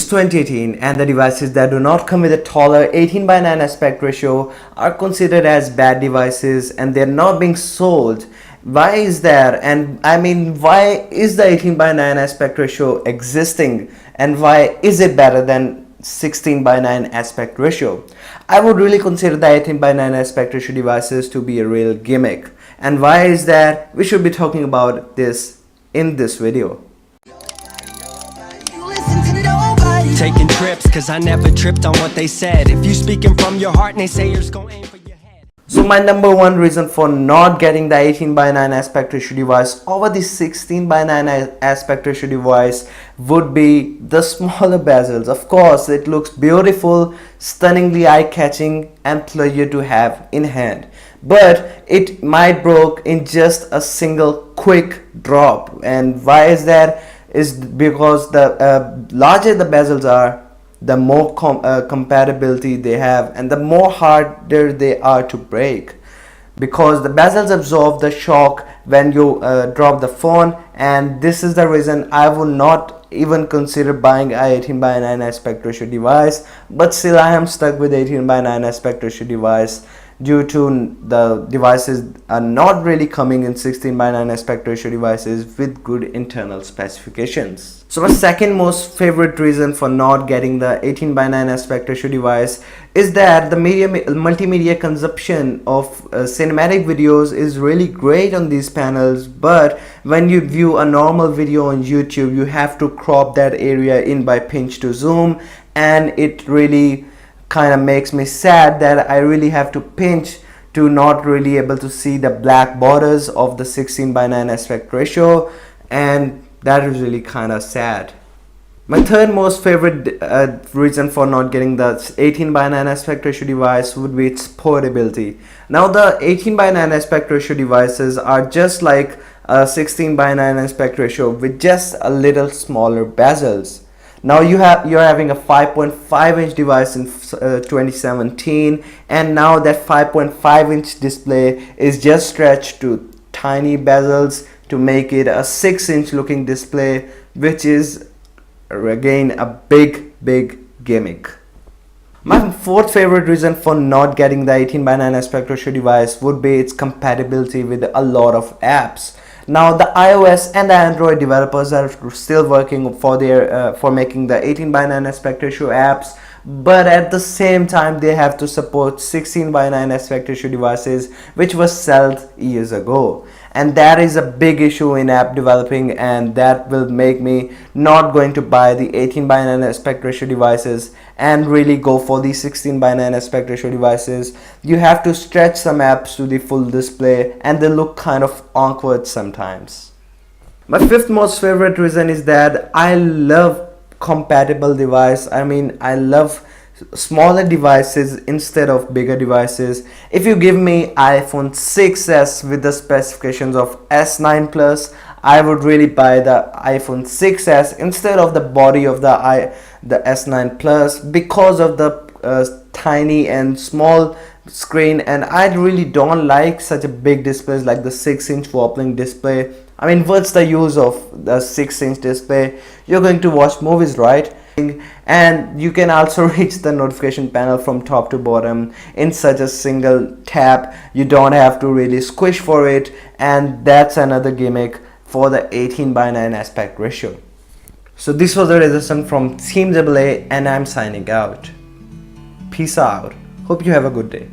It's 2018 and the devices that do not come with a taller 18:9 aspect ratio are considered as bad devices and they're not being sold. Why is that? And I mean, why is the 18:9 aspect ratio existing and why is it better than 16:9 aspect ratio? I would really consider the 18:9 aspect ratio devices to be a real gimmick. And why is that? We should be talking about this in this video. Taking trips, cause I never tripped on what they said. If you speaking from your heart and they say you're gonna aim for your head. So my number one reason for not getting the 18:9 aspect ratio device over the 16:9 aspect ratio device would be the smaller bezels. Of course, it looks beautiful, stunningly eye-catching and pleasure to have in hand. But it might broke in just a single quick drop. And why is that? Is because the larger the bezels are, the more compatibility they have and the more harder they are to break, because the bezels absorb the shock when you drop the phone. And this is the reason I would not even consider buying a 18:9 aspect ratio device, but still I am stuck with 18:9 aspect ratio device due to the devices are not really coming in 16:9 aspect ratio devices with good internal specifications. So my second most favorite reason for not getting the 18:9 aspect ratio device is that the multimedia consumption of cinematic videos is really great on these panels, but when you view a normal video on YouTube, you have to crop that area in by pinch to zoom, and it really kind of makes me sad that I really have to pinch to not really able to see the black borders of the 16:9 aspect ratio, and that is really kind of sad. My third most favorite reason for not getting the 18:9 aspect ratio device would be its portability. Now the 18:9 aspect ratio devices are just like a 16:9 aspect ratio with just a little smaller bezels. Now you're having a 5.5 inch device in 2017, and now that 5.5 inch display is just stretched to tiny bezels to make it a 6 inch looking display, which is again a big gimmick. My fourth favorite reason for not getting the 18:9 aspect ratio device would be its compatibility with a lot of apps. Now the iOS and the Android developers are still working for their for making the 18:9 aspect ratio apps, but at the same time they have to support 16:9 aspect ratio devices which was sold years ago, and that is a big issue in app developing, and that will make me not going to buy the 18:9 aspect ratio devices and really go for the 16:9 aspect ratio devices. You have to stretch some apps to the full display and they look kind of awkward sometimes. My fifth most favorite reason is that I love compatible device. I mean, I love smaller devices instead of bigger devices. If you give me iPhone 6s with the specifications of S9 Plus, I would really buy the iPhone 6s instead of the body of the S9 Plus, because of the tiny and small screen, and I really don't like such a big displays like the 6 inch wobbling display. I mean, what's the use of the 6 inch display? You're going to watch movies, right? And you can also reach the notification panel from top to bottom in such a single tap. You don't have to really squish for it, and that's another gimmick for the 18:9 aspect ratio. So this was the resolution from Team AA, and I'm signing out. Peace out. Hope you have a good day.